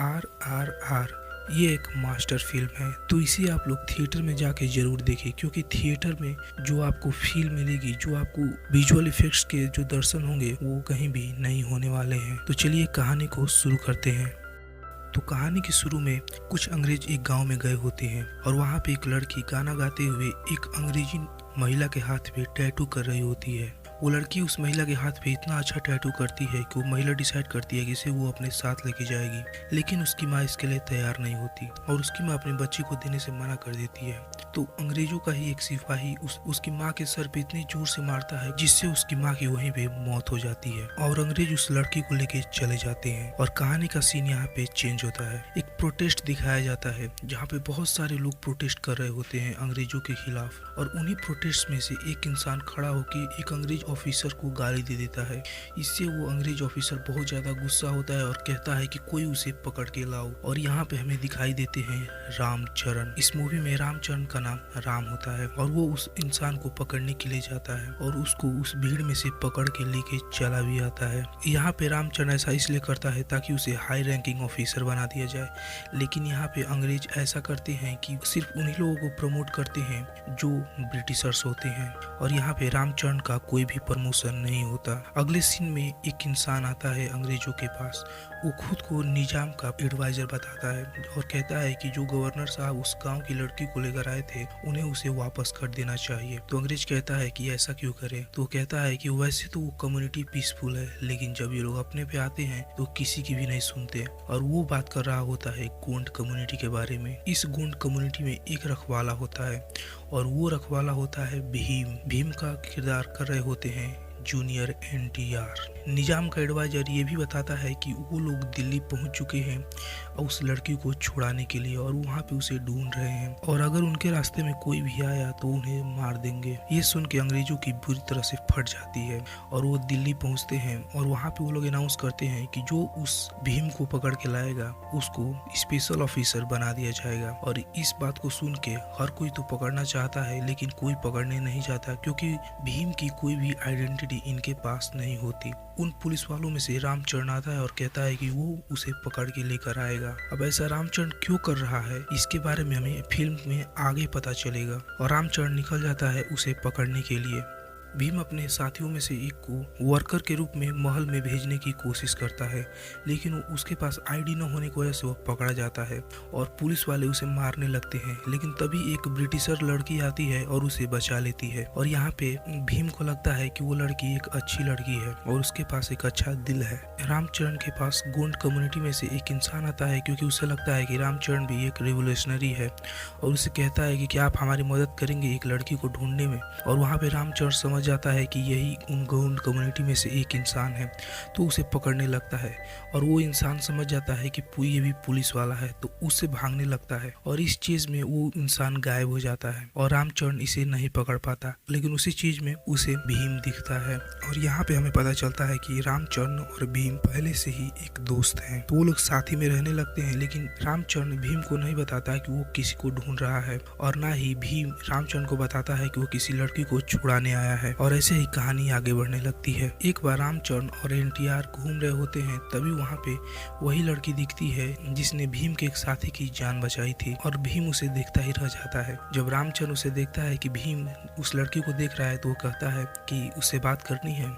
RRR ये एक master film है, तो इसे आप लोग थिएटर में जाके ज़रूर देखें, क्योंकि थिएटर में जो आपको फील मिलेगी, जो आपको विजुअल इफेक्ट्स के जो दर्शन होंगे वो कहीं भी नहीं होने वाले हैं। तो चलिए कहानी को शुरू करते हैं। तो कहानी के शुरू में कुछ अंग्रेज एक गांव में गए होते हैं और वहाँ पे एक लड़की गाना गाते हुए एक अंग्रेजी महिला के हाथ पे टैटू कर रही होती है। वो लड़की उस महिला के हाथ पे इतना अच्छा टैटू करती है कि वो महिला डिसाइड करती है कि इसे वो अपने साथ लेके जाएगी, लेकिन उसकी माँ इसके लिए तैयार नहीं होती और उसकी माँ अपने बच्चे को देने से मना कर देती है। तो अंग्रेजों का ही एक सिपाही उसकी माँ के सर पे इतनी जोर से मारता है जिससे उसकी माँ की वहीं पे मौत हो जाती है और अंग्रेज उस लड़की को लेके चले जाते हैं। और कहानी का सीन यहाँ पे चेंज होता है। एक प्रोटेस्ट दिखाया जाता है जहाँ पे बहुत सारे लोग प्रोटेस्ट कर रहे होते हैं अंग्रेजों के खिलाफ, और उन्हीं प्रोटेस्ट में से एक इंसान खड़ा होकर एक अंग्रेज ऑफिसर को गाली दे देता है। इससे वो अंग्रेज ऑफिसर बहुत ज्यादा गुस्सा होता है और कहता है कि कोई उसे पकड़ के लाओ। और यहाँ पे हमें दिखाई देते हैं रामचरण। इस मूवी में रामचरण का नाम राम होता है और वो उस इंसान को पकड़ने के लिए जाता है और उसको उस भीड़ में से पकड़ के लेके चला भी आता है। यहाँ पे रामचरण ऐसा इसलिए करता है ताकि उसे हाई रैंकिंग ऑफिसर बना दिया जाए, लेकिन यहाँ पे अंग्रेज ऐसा करते हैं कि सिर्फ उन्हीं लोगों को प्रमोट करते हैं जो ब्रिटिशर्स होते हैं, और यहाँ पे रामचरण का कोई भी प्रमोशन नहीं होता। अगले सीन में एक इंसान आता है अंग्रेजों के पास। वो खुद को निजाम का एडवाइजर बताता है और कहता है कि जो गवर्नर साहब उस गांव की लड़की को लेकर आए थे उन्हें उसे वापस कर देना चाहिए। तो अंग्रेज कहता है कि ऐसा क्यों करे। तो कहता है कि वैसे तो वो कम्युनिटी पीसफुल है, लेकिन जब ये लोग अपने पे आते हैं तो किसी की भी नहीं सुनते। और वो बात कर रहा होता है गोंड कम्युनिटी के बारे में। इस गोंड कम्युनिटी में एक रखवाला होता है और वो रखवाला होता है भीम। भीम का किरदार कर रहे होते हैं जूनियर NTR। निजाम का एडवाइजर ये भी बताता है कि वो लोग दिल्ली पहुंच चुके हैं और उस लड़की को छुड़ाने के लिए, और वहाँ पे उसे ढूंढ रहे हैं और अगर उनके रास्ते में कोई भी आया तो उन्हें मार देंगे। ये सुन के अंग्रेजों की बुरी तरह से फट जाती है और वो दिल्ली पहुँचते हैं और वहाँ पे वो लोग अनाउंस करते हैं कि जो उस भीम को पकड़ के लाएगा उसको स्पेशल ऑफिसर बना दिया जाएगा। और इस बात को सुन के हर कोई तो पकड़ना चाहता है, लेकिन कोई पकड़ने नहीं चाहता, क्योंकि भीम की कोई भी आइडेंटिटी इनके पास नहीं होती। उन पुलिस वालों में से रामचरण आता है और कहता है कि वो उसे पकड़ के लेकर आएगा। अब ऐसा रामचरण क्यों कर रहा है इसके बारे में हमें फिल्म में आगे पता चलेगा, और रामचरण निकल जाता है उसे पकड़ने के लिए। भीम अपने साथियों में से एक को वर्कर के रूप में महल में भेजने की कोशिश करता है, लेकिन उसके पास ID न होने की वजह से वो पकड़ा जाता है और पुलिस वाले उसे मारने लगते हैं। लेकिन तभी एक ब्रिटिशर लड़की आती है और उसे बचा लेती है, और यहाँ पे भीम को लगता है कि वो लड़की एक अच्छी लड़की है और उसके पास एक अच्छा दिल है। रामचरण के पास गोंड कम्युनिटी में से एक इंसान आता है, क्योंकि उसे लगता है कि रामचरण भी एक रिवोल्यूशनरी है, और उसे कहता है कि क्या आप हमारी मदद करेंगे एक लड़की को ढूंढने में। और वहाँ पे रामचरण समझ जाता है कि यही उन गोंड कम्युनिटी में से एक इंसान है, तो उसे पकड़ने लगता है। और वो इंसान समझ जाता है कि ये भी पुलिस वाला है, तो उससे भागने लगता है और इस चीज में वो इंसान गायब हो जाता है और रामचरण इसे नहीं पकड़ पाता। लेकिन उसी चीज में उसे भीम दिखता है और यहाँ पे हमें पता चलता है कि रामचरण और भीम पहले से ही एक दोस्त हैं, तो वो लोग साथ ही में रहने लगते हैं। लेकिन रामचरण भीम को नहीं बताता कि वो किसी को ढूंढ रहा है, और ना ही भीम रामचरण को बताता है कि वो किसी लड़की को छुड़ाने आया है। और ऐसे ही कहानी आगे बढ़ने लगती है। एक बार रामचरण और NTR घूम रहे होते हैं, तभी वहाँ पे वही लड़की दिखती है जिसने भीम के एक साथी की जान बचाई थी, और भीम उसे देखता ही रह जाता है। जब रामचरण उसे देखता है कि भीम उस लड़की को देख रहा है, तो वो कहता है कि उससे बात करनी है।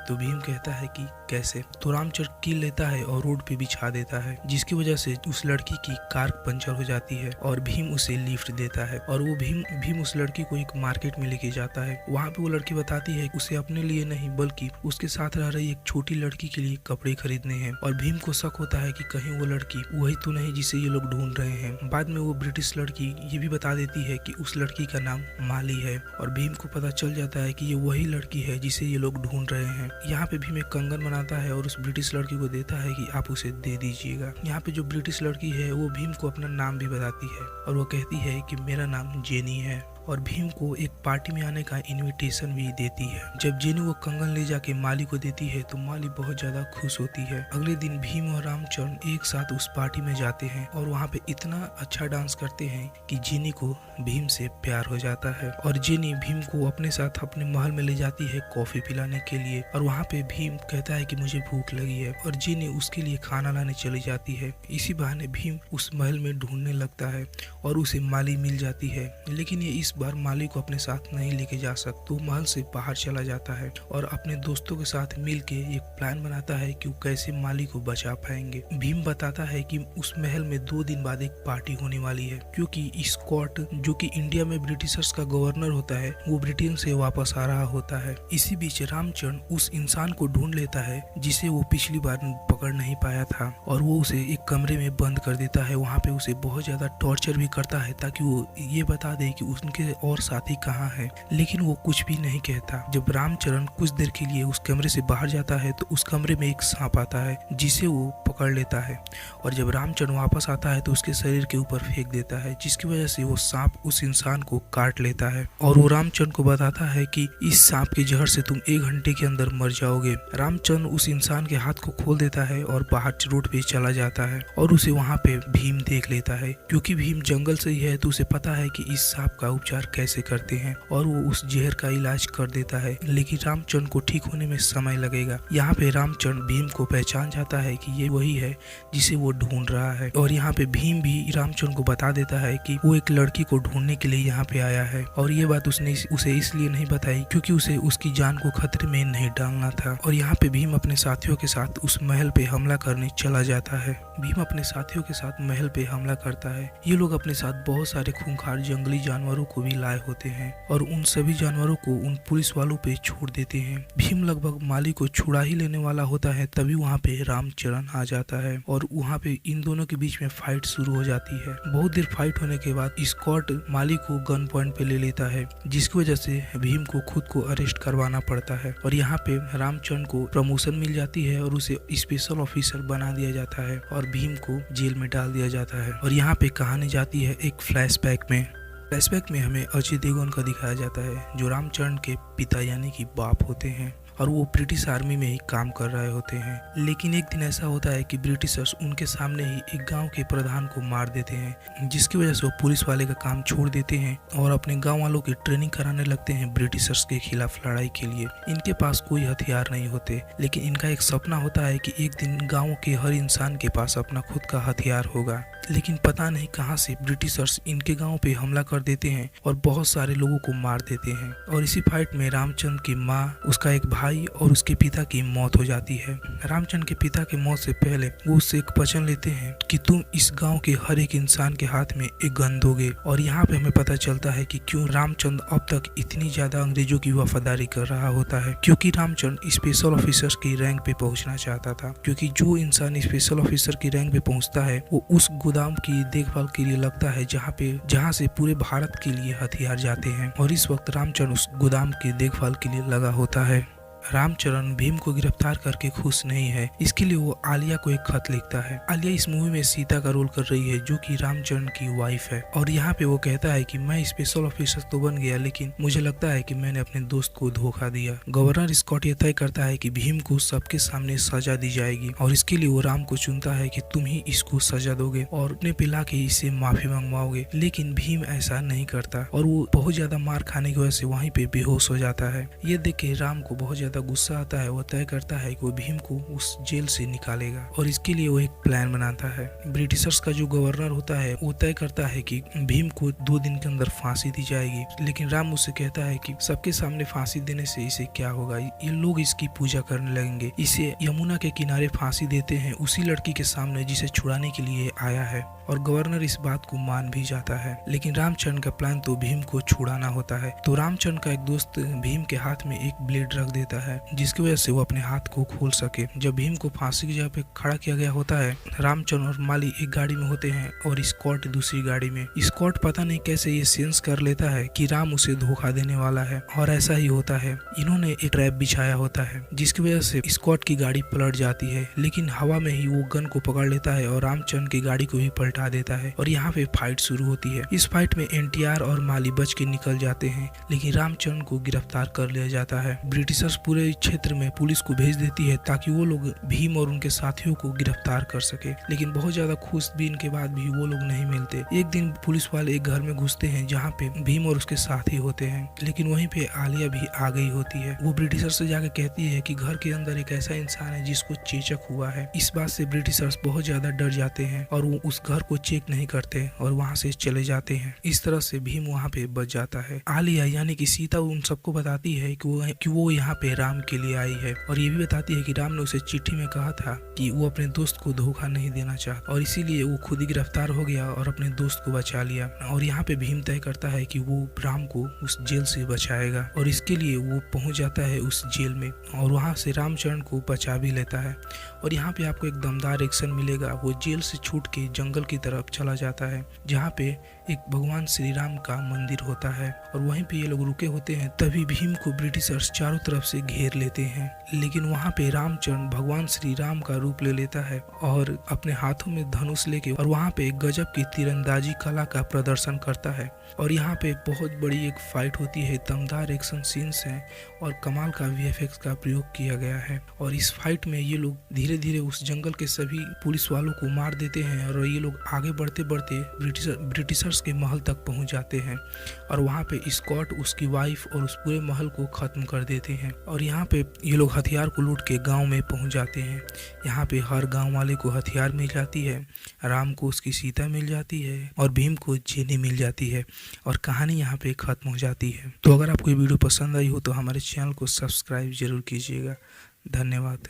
तो भीम कहता है कि कैसे। तो रामचरण कील लेता है और रोड पे बिछा देता है, जिसकी वजह से उस लड़की की कार पंचर हो जाती है और भीम उसे लिफ्ट देता है। और वो भीम उस लड़की को एक मार्केट में लेके जाता है। वहाँ पे वो लड़की बताती है उसे अपने लिए नहीं बल्कि उसके साथ रह रही एक छोटी लड़की के लिए कपड़े खरीदने हैं, और भीम को शक होता है कि कहीं वो लड़की वही तो नहीं जिसे ये लोग ढूंढ रहे हैं। बाद में वो ब्रिटिश लड़की ये भी बता देती है कि उस लड़की का नाम माली है, और भीम को पता चल जाता है कि ये वही लड़की है जिसे ये लोग ढूंढ रहे हैं। यहाँ पे भीम एक कंगन बनाता है और उस ब्रिटिश लड़की को देता है कि आप उसे दे दीजिएगा। यहाँ पे जो ब्रिटिश लड़की है वो भीम को अपना नाम भी बताती है और वो कहती है कि मेरा नाम जेनी है। और भीम को एक पार्टी में आने का इनविटेशन भी देती है। जब जेनी वो कंगन ले जाके माली को देती है तो माली बहुत ज्यादा खुश होती है। अगले दिन भीम और रामचरण एक साथ उस पार्टी में जाते हैं और वहाँ पे इतना अच्छा डांस करते हैं कि जेनी को भीम से प्यार हो जाता है और जेनी भीम को अपने साथ अपने महल में ले जाती है कॉफी पिलाने के लिए। और वहाँ पे भीम कहता है कि मुझे भूख लगी है और जेनी उसके लिए खाना लाने चली जाती है। इसी बहाने भीम उस महल में ढूंढने लगता है और उसे माली मिल जाती है, लेकिन ये इस बार माली को अपने साथ नहीं लेके जा सकता। तो महल से बाहर चला जाता है और अपने दोस्तों के साथ मिल के एक प्लान बनाता है कि वो कैसे माली को बचा पाएंगे। भीम बताता है कि उस महल में 2 दिन बाद एक पार्टी होने वाली है, क्योंकि स्कॉट जो कि इंडिया में ब्रिटिशर्स का गवर्नर होता है वो ब्रिटेन से वापस आ रहा होता है। इसी बीच रामचरण उस इंसान को ढूंढ लेता है जिसे वो पिछली बार पकड़ नहीं पाया था और वो उसे एक कमरे में बंद कर देता है। वहाँ पे उसे बहुत ज्यादा टॉर्चर भी करता है ताकि वो ये बता दे कि उनके और साथी कहाँ है, लेकिन वो कुछ भी नहीं कहता। जब रामचरण कुछ देर के लिए उस कमरे से बाहर जाता है तो उस कमरे में एक सांप आता है जिसे वो पकड़ लेता है और जब रामचरण वापस आता है तो उसके शरीर के ऊपर फेंक देता है, जिसकी वजह से वो सांप उस इंसान को काट लेता है और वो रामचरण को बताता है कि इस सांप के जहर से तुम 1 घंटे के अंदर मर जाओगे। रामचरण उस इंसान के हाथ को खोल देता है और बाहर रोड पे चला जाता है और उसे वहाँ पे भीम देख लेता है। क्योंकि भीम जंगल से ही है तो उसे पता है कि इस सांप का उपचार कैसे करते हैं और वो उस जहर का इलाज कर देता है, लेकिन रामचरण को ठीक होने में समय लगेगा। यहाँ पे रामचरण भीम को पहचान जाता है कि ये वही है जिसे वो ढूंढ रहा है और यहाँ पे भीम भी रामचरण को बता देता है कि वो एक लड़की को ढूंढने के लिए यहाँ पे आया है और ये बात उसने उसे इसलिए नहीं बताई क्योंकि उसे उसकी जान को खतरे में नहीं डालना था। और यहाँ पे भीम अपने साथियों के साथ उस महल पे हमला करने चला जाता है। भीम अपने साथियों के साथ महल पे हमला करता है। ये लोग अपने साथ बहुत सारे खूंखार जंगली जानवरों को भी लाए होते हैं और उन सभी जानवरों को उन पुलिस वालों पे छोड़ देते हैं। भीम लगभग माली को छुड़ा ही लेने वाला होता है, तभी वहाँ पे रामचरण आ जाता है और वहाँ पे इन दोनों के बीच में फाइट शुरू हो जाती है। बहुत देर फाइट होने के बाद स्कॉट माली को गन पॉइंट पे ले लेता है, जिसकी वजह से भीम को खुद को अरेस्ट करवाना पड़ता है और यहाँ पे रामचरण को प्रमोशन मिल जाती है और उसे स्पेशल ऑफिसर बना दिया जाता है और भीम को जेल में डाल दिया जाता है। और यहाँ पे कहानी जाती है एक फ्लैशबैक में। फ्लैशबैक में हमें अजय देवगन का दिखाया जाता है जो रामचरण के पिता यानी कि बाप होते हैं और वो ब्रिटिश आर्मी में ही काम कर रहे होते हैं। लेकिन एक दिन ऐसा होता है कि ब्रिटिशर्स उनके सामने ही एक गांव के प्रधान को मार देते हैं, जिसकी वजह से वो पुलिस वाले का काम छोड़ देते हैं और अपने गांव वालों की ट्रेनिंग कराने लगते हैं ब्रिटिशर्स के खिलाफ लड़ाई के लिए। इनके पास कोई हथियार नहीं होते, लेकिन इनका एक सपना होता है कि एक दिन गाँव के हर इंसान के पास अपना खुद का हथियार होगा। लेकिन पता नहीं कहां से ब्रिटिशर्स इनके गांव पे हमला कर देते हैं और बहुत सारे लोगों को मार देते हैं। और इसी फाइट में रामचंद्र की माँ, उसका एक भाई और उसके पिता की मौत हो जाती है। रामचंद्र के पिता की मौत से पहले वो उससे एक वचन लेते हैं कि तुम इस गांव के हर एक इंसान के हाथ में एक गन दोगे। और यहाँ पे हमें पता चलता है कि क्यों रामचंद्र अब तक इतनी ज्यादा अंग्रेजों की वफादारी कर रहा होता है, क्योंकि रामचंद्र स्पेशल ऑफिसर की रैंक पे पहुंचना चाहता था। क्योंकि जो इंसान स्पेशल ऑफिसर की रैंक पे पहुंचता है वो उस गोदाम की देखभाल के लिए लगता है जहाँ से पूरे भारत के लिए हथियार जाते हैं। और इस वक्त रामचंद्र उस गोदाम की देखभाल के लिए लगा होता है। रामचरण भीम को गिरफ्तार करके खुश नहीं है, इसके लिए वो आलिया को एक खत लिखता है। आलिया इस मूवी में सीता का रोल कर रही है जो कि रामचरण की वाइफ है और यहाँ पे वो कहता है कि मैं स्पेशल ऑफिसर तो बन गया, लेकिन मुझे लगता है कि मैंने अपने दोस्त को धोखा दिया। गवर्नर स्कॉट ये तय करता है कि भीम को सबके सामने सजा दी जाएगी और इसके लिए वो राम को चुनता है कि तुम ही इसको सजा दोगे और अपने पिला के इससे माफी मंगवाओगे। लेकिन भीम ऐसा नहीं करता और वो बहुत ज्यादा मार खाने की वजह से वहीं पे बेहोश हो जाता है। ये देख के राम को बहुत ज्यादा गुस्सा आता है। वो तय करता है कि वो भीम को उस जेल से निकालेगा और इसके लिए वो एक प्लान बनाता है। ब्रिटिशर्स का जो गवर्नर होता है वो तय करता है कि भीम को 2 दिन के अंदर फांसी दी जाएगी, लेकिन राम उससे कहता है कि सबके सामने फांसी देने से इसे क्या होगा, ये लोग इसकी पूजा करने लगेंगे। इसे यमुना के किनारे फांसी देते हैं उसी लड़की के सामने जिसे छुड़ाने के लिए आया है और गवर्नर इस बात को मान भी जाता है। लेकिन रामचंद्र का प्लान तो भीम को छुड़ाना होता है। तो रामचंद्र का एक दोस्त भीम के हाथ में एक ब्लेड रख देता होता है जिसकी वजह से वो अपने हाथ को खोल सके। जब भीम को फांसी की जगह पे खड़ा किया गया होता है, रामचंद्र और माली एक गाड़ी में होते हैं और स्कॉट दूसरी गाड़ी में। स्कॉट पता नहीं कैसे ये सेंस कर लेता है कि राम उसे धोखा देने वाला है और ऐसा ही होता है। इन्होंने एक ट्रैप बिछाया होता है जिसकी वजह से स्कॉट की गाड़ी पलट जाती है, लेकिन हवा में ही वो गन को पकड़ लेता है और रामचंद्र की गाड़ी को भी पलटा देता है और यहाँ पे फाइट शुरू होती है। इस फाइट में एनटीआर और माली बच के निकल जाते हैं, लेकिन रामचंद्र को गिरफ्तार कर लिया जाता है। ब्रिटिशर्स पूरे क्षेत्र में पुलिस को भेज देती है ताकि वो लोग भीम और उनके साथियों को गिरफ्तार कर सके, लेकिन बहुत ज्यादा खोजबीन के बाद भी वो लोग नहीं मिलते। एक दिन पुलिस वाले एक घर में घुसते हैं जहाँ पे भीम और उसके साथी होते हैं, लेकिन वहीं पे आलिया भी आ गई होती है। वो ब्रिटिशर से जाके कहती है कि घर के अंदर एक ऐसा इंसान है जिसको चेचक हुआ है। इस बात से ब्रिटिशर्स बहुत ज्यादा डर जाते हैं और वो उस घर को चेक नहीं करते और वहाँ से चले जाते हैं। इस तरह से भीम वहाँ पे बच जाता है। आलिया यानी कि सीता उन सबको बताती है कि वो यहाँ पे राम के लिए आई है और ये भी बताती है कि राम ने उसे चिट्ठी में कहा था कि वो अपने दोस्त को धोखा नहीं देना चाहता और इसीलिए वो खुद ही गिरफ्तार हो गया और अपने दोस्त को बचा लिया। और यहाँ पे भीम तय करता है कि वो राम को उस जेल से बचाएगा और इसके लिए वो पहुंच जाता है उस जेल में और वहाँ से रामचंद्र को बचा भी लेता है। और यहाँ पे आपको एक दमदार एक्शन मिलेगा। वो जेल से छूट के जंगल की तरफ चला जाता है जहाँ पे एक भगवान श्री राम का मंदिर होता है और वहीं पे ये लोग रुके होते हैं। तभी भीम को ब्रिटिशर्स चारों तरफ से घेर लेते हैं, लेकिन वहाँ पे रामचंद्र भगवान श्री राम का रूप ले लेता है और अपने हाथों में धनुष लेके और वहाँ पे एक गजब की तीरंदाजी कला का प्रदर्शन करता है। और यहाँ पे बहुत बड़ी एक फाइट होती है, दमदार एक्शन सीन्स हैं और कमाल का वीएफएक्स का प्रयोग किया गया है। और इस फाइट में ये लोग धीरे धीरे उस जंगल के सभी पुलिस वालों को मार देते हैं और ये लोग आगे बढ़ते बढ़ते ब्रिटिशर्स के महल तक पहुंच जाते हैं और वहाँ पे स्कॉट, उसकी वाइफ और उस पूरे महल को खत्म कर देते हैं। और यहाँ पे ये लोग हथियार को लूट के गांव में पहुंच जाते हैं। यहाँ पे हर गांव वाले को हथियार मिल जाती है, राम को उसकी सीता मिल जाती है और भीम को जेनी मिल जाती है और कहानी यहाँ पे खत्म हो जाती है। तो अगर आपको ये वीडियो पसंद आई हो तो हमारे चैनल को सब्सक्राइब जरूर कीजिएगा। धन्यवाद।